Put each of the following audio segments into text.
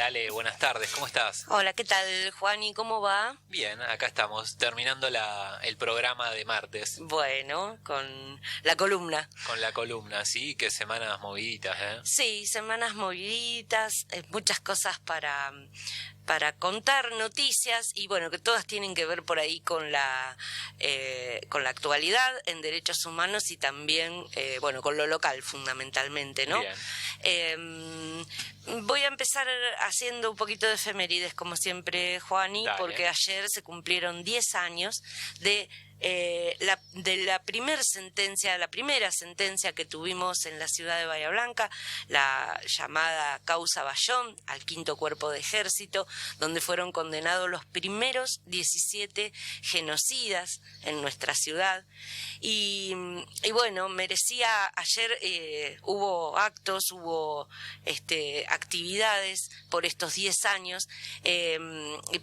Hola Ale, buenas tardes, ¿cómo estás? Hola, ¿qué tal, Juani? ¿Cómo va? Bien, acá estamos, terminando el programa de martes Bueno, con la columna. con la columna, ¿sí? Qué semanas moviditas, ¿eh? Sí, semanas moviditas, muchas cosas para contar, noticias, y bueno, que todas tienen que ver por ahí con la actualidad en derechos humanos y también, bueno, con lo local fundamentalmente, ¿no? Bien, Voy a empezar haciendo un poquito de efemérides, como siempre, Juani, dale. porque ayer se cumplieron 10 años de la primera sentencia que tuvimos en la ciudad de Bahía Blanca, la llamada causa Bayón, al quinto cuerpo de ejército, donde fueron condenados los primeros 17 genocidas en nuestra ciudad. Y bueno, merecía, ayer hubo actos, hubo actividades por estos 10 años,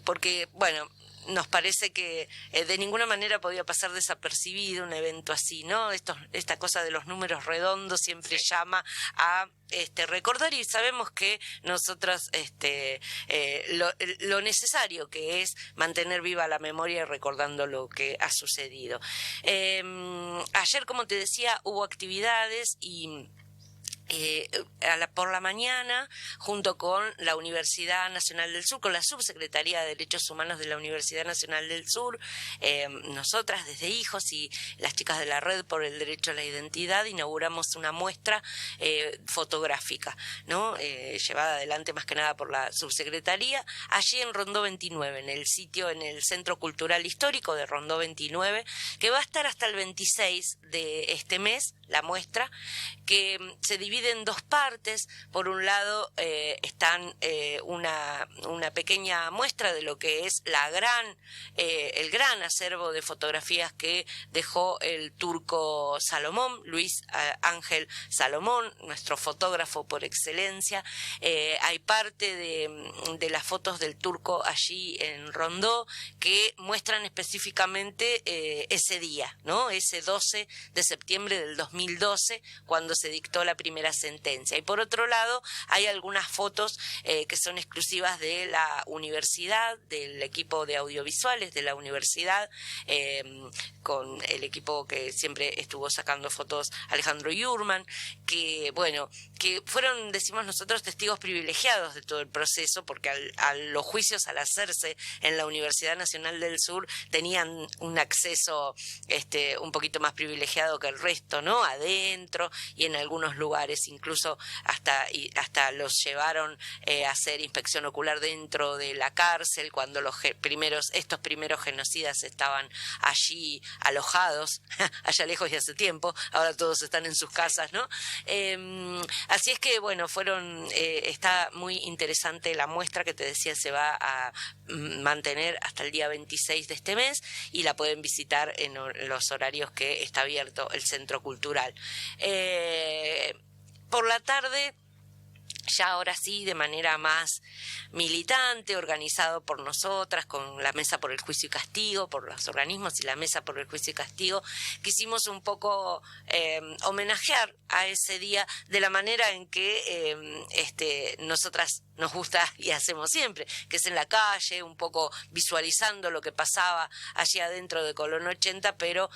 porque, bueno, nos parece que de ninguna manera podía pasar desapercibido un evento así, ¿no? Esta cosa de los números redondos siempre llama a recordar, y sabemos que nosotros lo necesario que es mantener viva la memoria y recordando lo que ha sucedido. Ayer, como te decía, hubo actividades y por la mañana, junto con la Universidad Nacional del Sur, con la Subsecretaría de Derechos Humanos de la Universidad Nacional del Sur, nosotras desde Hijos y las chicas de la Red por el Derecho a la Identidad, inauguramos una muestra fotográfica, ¿no? Llevada adelante más que nada por la Subsecretaría, allí en Rondó 29, en el Centro Cultural Histórico de Rondó 29, que va a estar hasta el 26 de este mes, la muestra, que se divide en dos partes. Por un lado están una pequeña muestra de lo que es el gran acervo de fotografías que dejó el turco Salomón, Luis Ángel Salomón, nuestro fotógrafo por excelencia. Hay parte de las fotos del turco allí en Rondó que muestran específicamente ese día, ¿no? Ese 12 de septiembre del 2012, cuando se dictó la primera sentencia. Y por otro lado, hay algunas fotos que son exclusivas de la universidad, del equipo de audiovisuales de la universidad, con el equipo que siempre estuvo sacando fotos, Alejandro Yurman, que, bueno, que fueron, decimos nosotros, testigos privilegiados de todo el proceso, porque a los juicios, al hacerse en la Universidad Nacional del Sur, tenían un acceso un poquito más privilegiado que el resto, ¿no? Adentro y en algunos lugares, incluso hasta los llevaron a hacer inspección ocular dentro de la cárcel cuando estos primeros genocidas estaban allí alojados, allá lejos y hace tiempo. Ahora todos están en sus casas, ¿no? Así es que, bueno, está muy interesante la muestra que te decía, se va a mantener hasta el día 26 de este mes y la pueden visitar en los horarios que está abierto el Centro Cultural. Por la tarde, ya ahora sí, de manera más militante, organizado por nosotras, con la Mesa por el Juicio y Castigo, por los organismos y la Mesa por el Juicio y Castigo, quisimos un poco homenajear a ese día de la manera en que nosotras nos gusta y hacemos siempre, que es en la calle, un poco visualizando lo que pasaba allí adentro de Colón 80, pero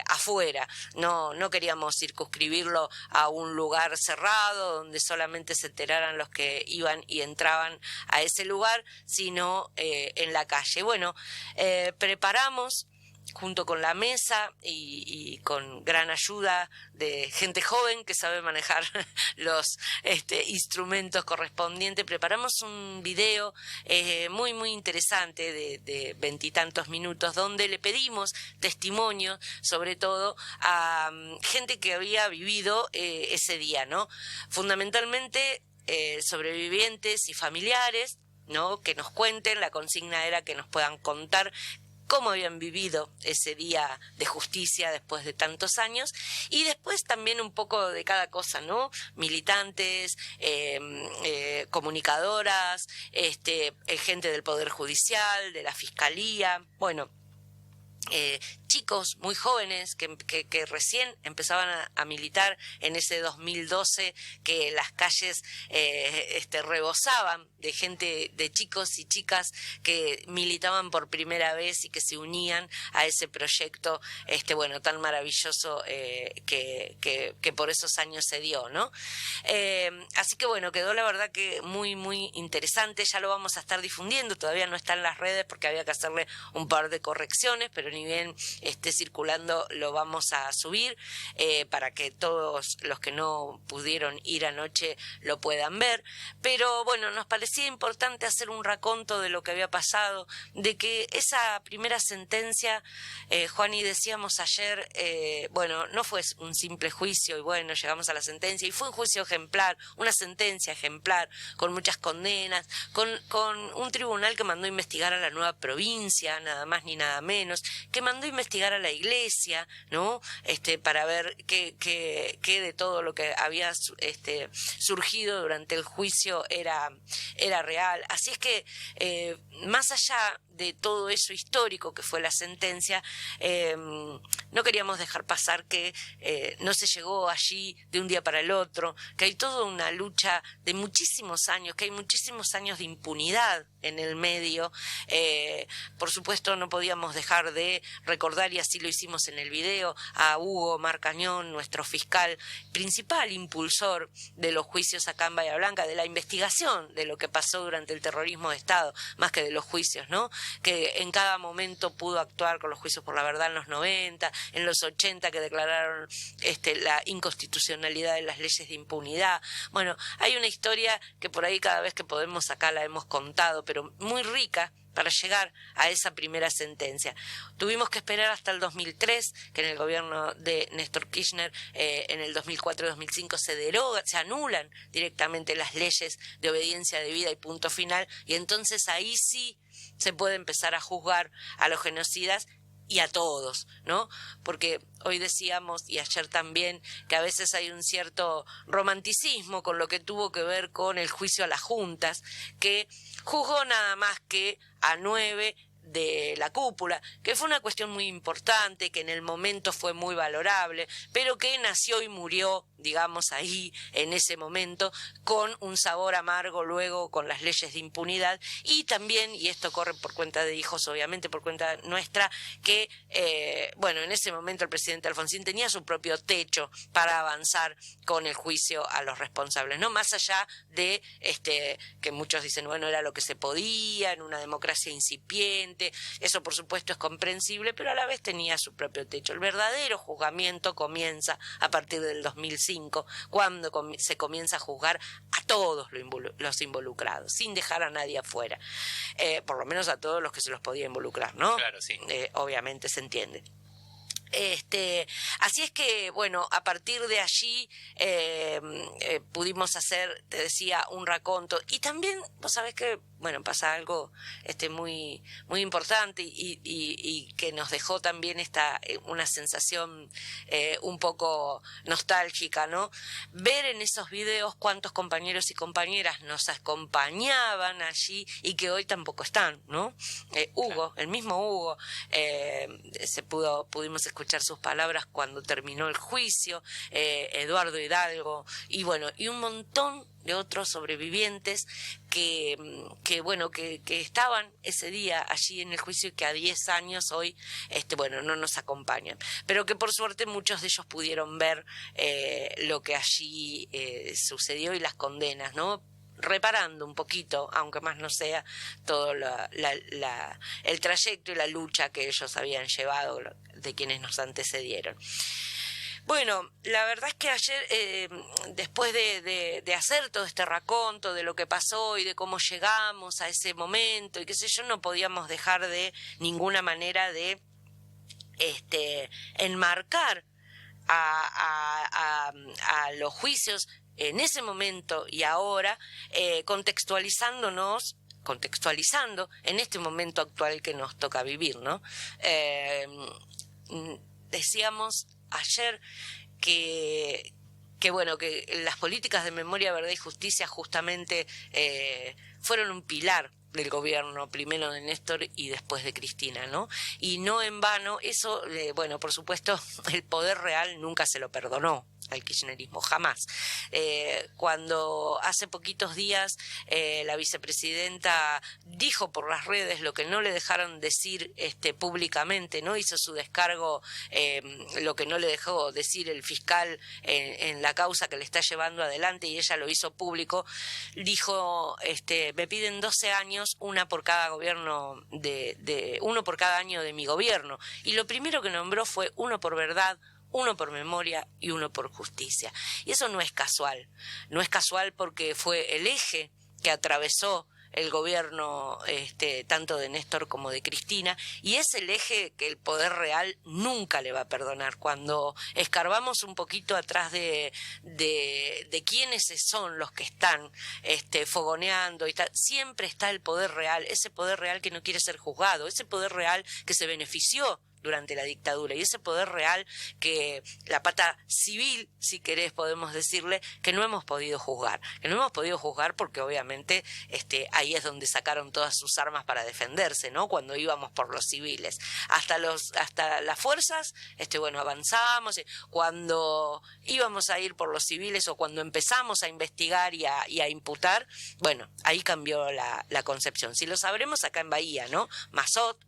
afuera. No queríamos circunscribirlo a un lugar cerrado donde solamente se enteraran los que iban y entraban a ese lugar, sino en la calle. Bueno, preparamos junto con la mesa y con gran ayuda de gente joven que sabe manejar los instrumentos correspondientes, preparamos un video muy muy interesante de 20 y tantos minutos, donde le pedimos testimonio, sobre todo a gente que había vivido ese día, ¿no? Fundamentalmente sobrevivientes y familiares, ¿no? Que nos cuenten. La consigna era que nos puedan contar cómo habían vivido ese día de justicia después de tantos años, y después también un poco de cada cosa, ¿no? Militantes, comunicadoras, gente del Poder Judicial, de la Fiscalía, bueno, chicos muy jóvenes que recién empezaban a militar en ese 2012, que las calles rebosaban de gente, de chicos y chicas que militaban por primera vez y que se unían a ese proyecto tan maravilloso que por esos años se dio, ¿no? Así que bueno, quedó la verdad que muy, muy interesante. Ya lo vamos a estar difundiendo, todavía no está en las redes porque había que hacerle un par de correcciones, pero ni bien esté circulando lo vamos a subir para que todos los que no pudieron ir anoche lo puedan ver. Pero bueno, nos parecía importante hacer un raconto de lo que había pasado, de que esa primera sentencia, Juan, y decíamos ayer, no fue un simple juicio y bueno, llegamos a la sentencia y fue un juicio ejemplar, una sentencia ejemplar, con muchas condenas, con un tribunal que mandó investigar a la nueva provincia, nada más ni nada menos, que mandó investigar a la iglesia, ¿no? Para ver qué de todo lo que había surgido durante el juicio era real. Así es que, más allá de todo eso histórico que fue la sentencia, no queríamos dejar pasar que no se llegó allí de un día para el otro, que hay toda una lucha de muchísimos años, que hay muchísimos años de impunidad en el medio. Por supuesto no podíamos dejar de recordar, y así lo hicimos en el video, a Hugo Marcañón, nuestro fiscal principal, impulsor de los juicios acá en Bahía Blanca, de la investigación de lo que pasó durante el terrorismo de Estado, más que de los juicios, ¿no? Que en cada momento pudo actuar con los juicios por la verdad en los 90, en los 80 que declararon la inconstitucionalidad de las leyes de impunidad. Bueno, hay una historia que por ahí cada vez que podemos acá la hemos contado, pero muy rica para llegar a esa primera sentencia. Tuvimos que esperar hasta el 2003, que en el gobierno de Néstor Kirchner, en el 2004 y 2005 se anulan directamente las leyes de obediencia debida y punto final, y entonces ahí sí se puede empezar a juzgar a los genocidas y a todos, ¿no? Porque hoy decíamos, y ayer también, que a veces hay un cierto romanticismo con lo que tuvo que ver con el juicio a las juntas, que juzgó nada más que a 9 de la cúpula, que fue una cuestión muy importante, que en el momento fue muy valorable, pero que nació y murió, digamos, ahí, en ese momento, con un sabor amargo luego con las leyes de impunidad, y también, y esto corre por cuenta de hijos, obviamente, por cuenta nuestra, que, en ese momento el presidente Alfonsín tenía su propio techo para avanzar con el juicio a los responsables, ¿no? Más allá de, que muchos dicen, bueno, era lo que se podía en una democracia incipiente. Eso por supuesto es comprensible, pero a la vez tenía su propio techo. El verdadero juzgamiento comienza a partir del 2005, cuando se comienza a juzgar a todos los involucrados, sin dejar a nadie afuera, por lo menos a todos los que se los podía involucrar, ¿no? Claro, sí. Obviamente se entiende. Así es que, bueno, a partir de allí pudimos hacer, te decía, un raconto. Y también, vos sabés que, bueno, pasa algo muy, muy importante y que nos dejó también una sensación un poco nostálgica, ¿no? Ver en esos videos cuántos compañeros y compañeras nos acompañaban allí y que hoy tampoco están, ¿no? Hugo, el mismo Hugo, pudimos escuchar sus palabras cuando terminó el juicio, Eduardo Hidalgo, y bueno, y un montón de otros sobrevivientes que estaban ese día allí en el juicio y que a 10 años hoy, no nos acompañan. Pero que por suerte muchos de ellos pudieron ver lo que allí sucedió y las condenas, ¿no? Reparando un poquito, aunque más no sea, todo el trayecto y la lucha que ellos habían llevado, de quienes nos antecedieron. Bueno, la verdad es que ayer, después de hacer todo este raconto de lo que pasó y de cómo llegamos a ese momento y qué sé yo, no podíamos dejar de ninguna manera de enmarcar a los juicios en ese momento y ahora, contextualizando en este momento actual que nos toca vivir, ¿no? Decíamos ayer que las políticas de memoria, verdad y justicia justamente fueron un pilar del gobierno, primero de Néstor y después de Cristina, ¿no? Y no en vano, eso, bueno, por supuesto, el poder real nunca se lo perdonó al kirchnerismo, jamás. Cuando hace poquitos días la vicepresidenta dijo por las redes lo que no le dejaron decir públicamente, no hizo su descargo, lo que no le dejó decir el fiscal en la causa que le está llevando adelante, y ella lo hizo público, dijo, me piden 12 años, una por cada gobierno uno por cada año de mi gobierno, y lo primero que nombró fue uno por verdad, uno por memoria y uno por justicia. Y eso no es casual, no es casual porque fue el eje que atravesó el gobierno tanto de Néstor como de Cristina, y es el eje que el poder real nunca le va a perdonar. Cuando escarbamos un poquito atrás de quiénes son los que están fogoneando y tal, siempre está el poder real, ese poder real que no quiere ser juzgado, ese poder real que se benefició durante la dictadura, y ese poder real que la pata civil, si querés podemos decirle, que no hemos podido juzgar, porque obviamente ahí es donde sacaron todas sus armas para defenderse, ¿no? Cuando íbamos por los civiles, hasta las fuerzas, bueno, avanzábamos, cuando íbamos a ir por los civiles o cuando empezamos a investigar y a imputar, bueno, ahí cambió la concepción. Si lo sabremos acá en Bahía, ¿no? Mazot,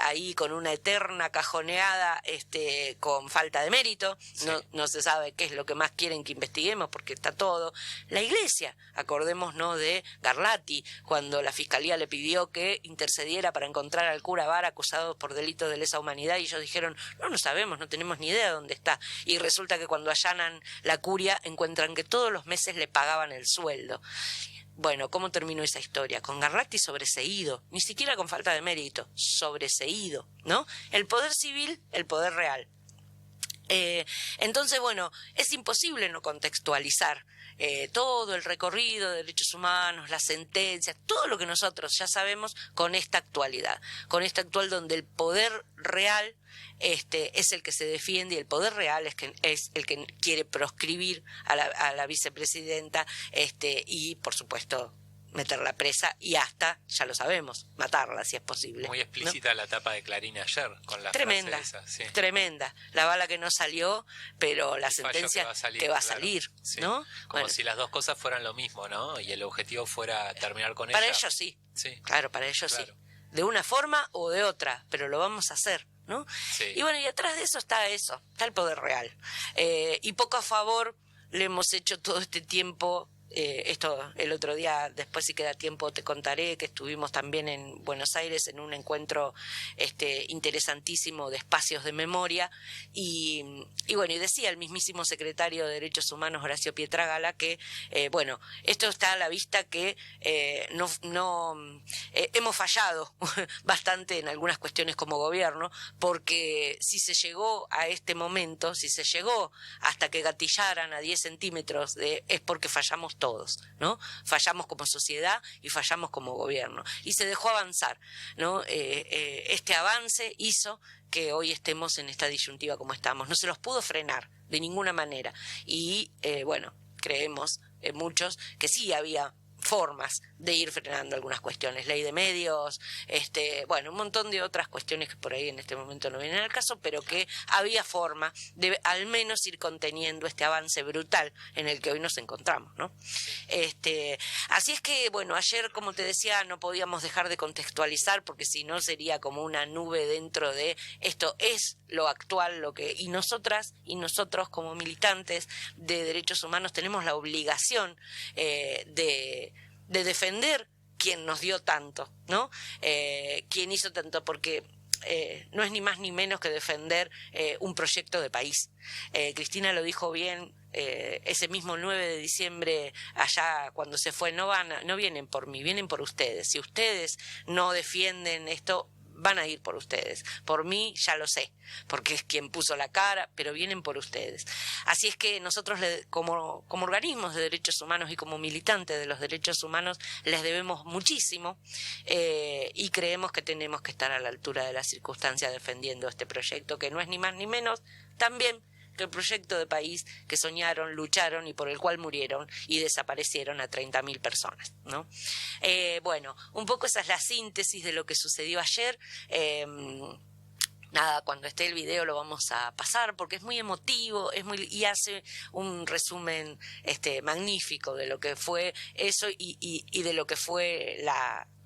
ahí con una eterna cajoneada con falta de mérito, sí. No se sabe qué es lo que más quieren que investiguemos porque está todo. La Iglesia, acordémonos de Garlati, cuando la Fiscalía le pidió que intercediera para encontrar al cura Vara acusado por delitos de lesa humanidad, y ellos dijeron, no sabemos, no tenemos ni idea de dónde está, y resulta que cuando allanan la curia encuentran que todos los meses le pagaban el sueldo. Bueno, ¿cómo terminó esa historia? Con Garlati sobreseído, ni siquiera con falta de mérito, sobreseído, ¿no? El poder civil, el poder real. Entonces, bueno, es imposible no contextualizar todo el recorrido de derechos humanos, las sentencias, todo lo que nosotros ya sabemos con esta actualidad, donde el poder real es el que se defiende, y el poder real es el que quiere proscribir a la vicepresidenta y, por supuesto, meterla presa y hasta, ya lo sabemos, matarla si es posible. Muy explícita, ¿no? La tapa de Clarín ayer con la tremenda, frase esa, sí. Tremenda. La bala que no salió, pero la sentencia que va a salir, claro. Sí. ¿no? Como si las dos cosas fueran lo mismo, ¿no? Y el objetivo fuera terminar con para ella. Ellos sí. Sí. Claro, para ellos claro. Sí. De una forma o de otra, pero lo vamos a hacer, ¿no? Sí. Y bueno, y atrás de eso, está el poder real. Y poco a favor le hemos hecho todo este tiempo. Esto el otro día, después si queda tiempo te contaré que estuvimos también en Buenos Aires en un encuentro interesantísimo de espacios de memoria, y bueno, y decía el mismísimo secretario de Derechos Humanos Horacio Pietragala que bueno, esto está a la vista que hemos fallado bastante en algunas cuestiones como gobierno, porque si se llegó a este momento, si se llegó hasta que gatillaran a 10 centímetros es porque fallamos todos, ¿no? Fallamos como sociedad y fallamos como gobierno. Y se dejó avanzar, ¿no? Este avance hizo que hoy estemos en esta disyuntiva como estamos. No se los pudo frenar de ninguna manera. Y, bueno, creemos muchos que sí había formas de ir frenando algunas cuestiones, ley de medios, bueno, un montón de otras cuestiones que por ahí en este momento no vienen al caso, pero que había forma de al menos ir conteniendo este avance brutal en el que hoy nos encontramos, ¿no? Así es que, bueno, ayer, como te decía, no podíamos dejar de contextualizar, porque si no sería como una nube dentro de esto es lo actual, y nosotras y nosotros como militantes de derechos humanos tenemos la obligación de defender quien nos dio tanto, ¿no? Quien hizo tanto, porque no es ni más ni menos que defender un proyecto de país. Cristina lo dijo bien ese mismo 9 de diciembre, allá cuando se fue, no vienen por mí, vienen por ustedes. Si ustedes no defienden esto, van a ir por ustedes. Por mí ya lo sé, porque es quien puso la cara, pero vienen por ustedes. Así es que nosotros, como organismos de derechos humanos y como militantes de los derechos humanos, les debemos muchísimo, y creemos que tenemos que estar a la altura de las circunstancias defendiendo este proyecto, que no es ni más ni menos también que el proyecto de país que soñaron, lucharon y por el cual murieron y desaparecieron a 30.000 personas, ¿no? Bueno, un poco esa es la síntesis de lo que sucedió ayer. Nada, cuando esté el video lo vamos a pasar porque es muy emotivo, y hace un resumen magnífico de lo que fue eso y de lo que fue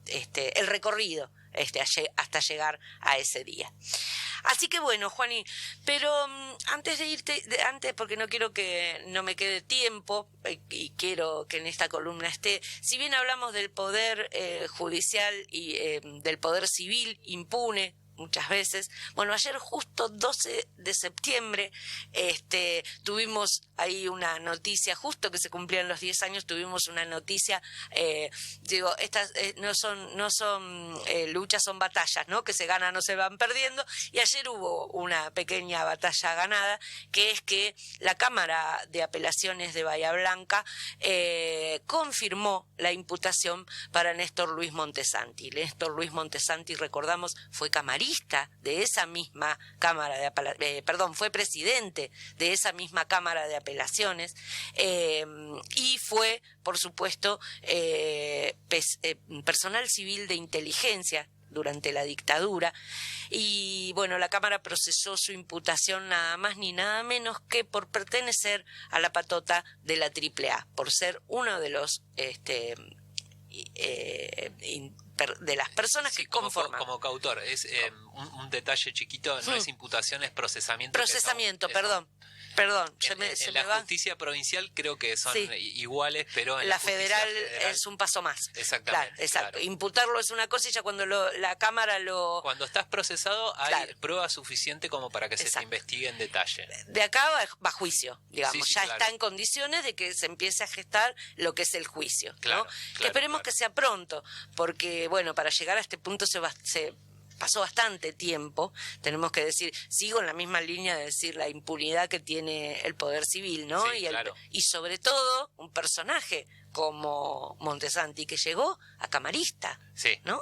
el recorrido hasta llegar a ese día. Así que bueno, Juani, pero antes de irte, porque no quiero que no me quede tiempo y quiero que en esta columna esté, si bien hablamos del poder judicial y del poder civil impune, muchas veces. Bueno, ayer justo 12 de septiembre tuvimos ahí una noticia, justo que se cumplían los 10 años, tuvimos una noticia, estas no son luchas, son batallas, ¿no? Que se ganan o se van perdiendo, y ayer hubo una pequeña batalla ganada, que es que la Cámara de Apelaciones de Bahía Blanca confirmó la imputación para Néstor Luis Montesanti. Néstor Luis Montesanti, recordamos, fue camarista de esa misma Cámara de fue presidente de esa misma Cámara de Apelaciones y fue, por supuesto, personal civil de inteligencia durante la dictadura, y bueno, la Cámara procesó su imputación nada más ni nada menos que por pertenecer a la patota de la AAA, por ser uno de los de las personas que conforman. Como coautor, es un detalle chiquito, no es imputación, es procesamiento. Procesamiento, perdón, en la justicia provincial creo que son iguales, pero en la federal es un paso más. Exactamente. Claro, exacto. Claro. Imputarlo es una cosa y ya cuando la Cámara Cuando estás procesado hay prueba suficiente como para que se te investigue en detalle. De acá va juicio, digamos. Sí, ya claro. está en condiciones de que se empiece a gestar lo que es el juicio, claro, ¿no? Claro, que esperemos que sea pronto, porque bueno, para llegar a este punto se pasó bastante tiempo, tenemos que decir, sigo en la misma línea de decir la impunidad que tiene el poder civil, ¿no? Sí, claro. Y sobre todo un personaje como Montesanti que llegó a camarista, ¿no?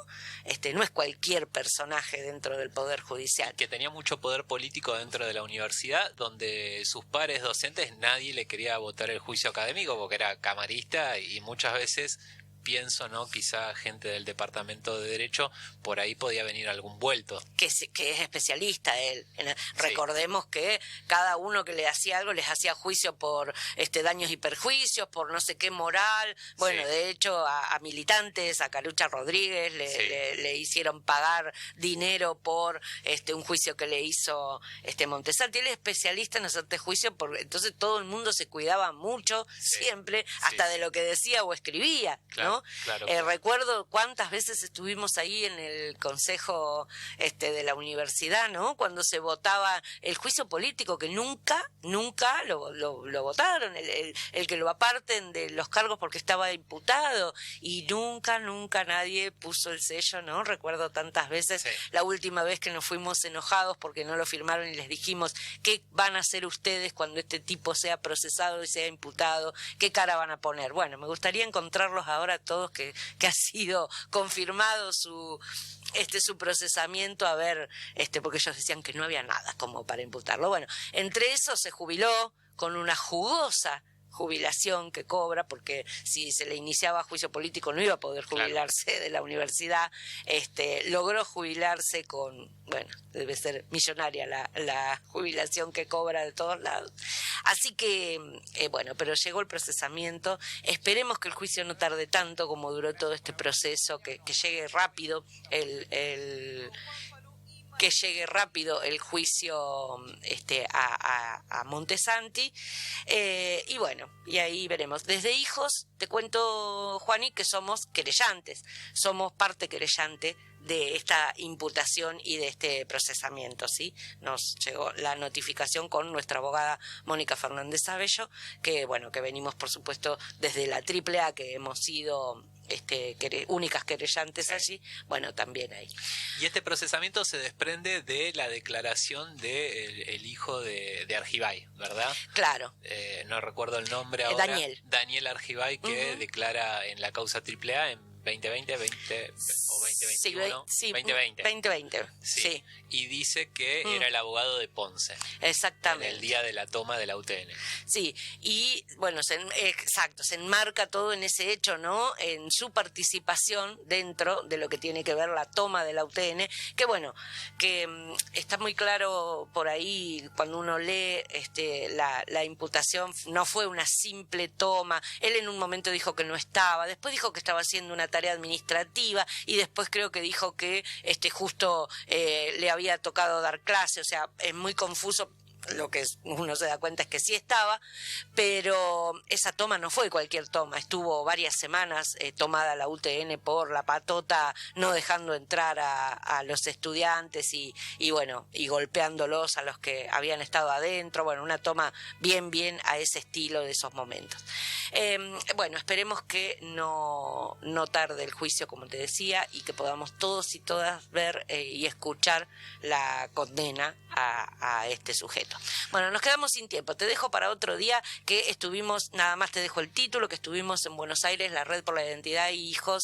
No es cualquier personaje dentro del poder judicial. Que tenía mucho poder político dentro de la universidad, donde sus pares docentes nadie le quería votar el juicio académico porque era camarista, y muchas veces pienso, ¿no? Quizá gente del departamento de Derecho, por ahí podía venir algún vuelto. Que es especialista él. Recordemos que cada uno que le hacía algo les hacía juicio por daños y perjuicios, por no sé qué moral. Bueno, de hecho a militantes, a Carucha Rodríguez le hicieron pagar dinero por un juicio que le hizo Montesanti. Él es especialista en hacerte juicio, entonces todo el mundo se cuidaba mucho, siempre, hasta de lo que decía o escribía, ¿no? Claro. Recuerdo cuántas veces estuvimos ahí en el consejo de la universidad, ¿no? Cuando se votaba el juicio político, que nunca lo votaron, el que lo aparten de los cargos porque estaba imputado, y nunca nadie puso el sello, ¿no? Recuerdo tantas veces, la última vez que nos fuimos enojados porque no lo firmaron y les dijimos, ¿qué van a hacer ustedes cuando este tipo sea procesado y sea imputado? ¿Qué cara van a poner? Bueno, me gustaría encontrarlos ahora todos que ha sido confirmado su procesamiento, a ver, porque ellos decían que no había nada como para imputarlo. Bueno, entre eso se jubiló con una jugosa jubilación que cobra, porque si se le iniciaba juicio político no iba a poder jubilarse de la universidad. Logró jubilarse con, bueno, debe ser millonaria la jubilación que cobra de todos lados. Así que, bueno, pero llegó el procesamiento. Esperemos que el juicio no tarde tanto como duró todo este proceso, que llegue rápido que llegue rápido el juicio a Montesanti, y bueno, y ahí veremos. Desde Hijos, te cuento, Juani, que somos querellantes, somos parte querellante de esta imputación y de este procesamiento, ¿sí? Nos llegó la notificación con nuestra abogada Mónica Fernández Abello, que bueno, que venimos por supuesto desde la AAA, que hemos sido únicas querellantes allí, bueno, también ahí. Y este procesamiento se desprende de la declaración de el hijo de Argibay, ¿verdad? Claro. No recuerdo el nombre ahora. Daniel Argibay, que declara en la causa AAA en 2020, 20 o 2021, Sí, 2020. 2020, sí. Y dice que era el abogado de Ponce. Exactamente. En el día de la toma de la UTN. Sí, y bueno, exacto, se enmarca todo en ese hecho, ¿no? En su participación dentro de lo que tiene que ver la toma de la UTN, que bueno, que está muy claro por ahí cuando uno lee la imputación, no fue una simple toma. Él en un momento dijo que no estaba, después dijo que estaba haciendo una tarea administrativa y después creo que dijo que justo le había tocado dar clase, o sea, es muy confuso. Lo que uno se da cuenta es que sí estaba, pero esa toma no fue cualquier toma, estuvo varias semanas tomada la UTN por la patota, no dejando entrar a los estudiantes y bueno, y golpeándolos a los que habían estado adentro, bueno, una toma bien a ese estilo de esos momentos. Bueno, esperemos que no tarde el juicio, como te decía, y que podamos todos y todas ver y escuchar la condena a este sujeto. Bueno, nos quedamos sin tiempo. Te dejo para otro día que estuvimos, nada más te dejo el título, que estuvimos en Buenos Aires, la Red por la Identidad y Hijos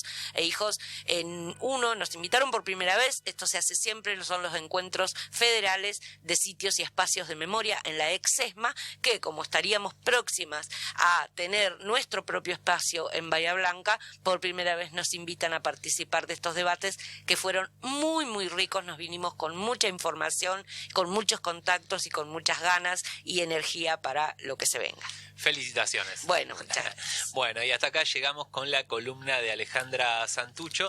en uno, nos invitaron por primera vez, esto se hace siempre, son los encuentros federales de sitios y espacios de memoria en la ex-ESMA, que como estaríamos próximas a tener nuestro propio espacio en Bahía Blanca, por primera vez nos invitan a participar de estos debates que fueron muy ricos, nos vinimos con mucha información, con muchos contactos y con muchas ganas y energía para lo que se venga. Felicitaciones. Bueno, muchas gracias. Bueno, y hasta acá llegamos con la columna de Alejandra Santucho.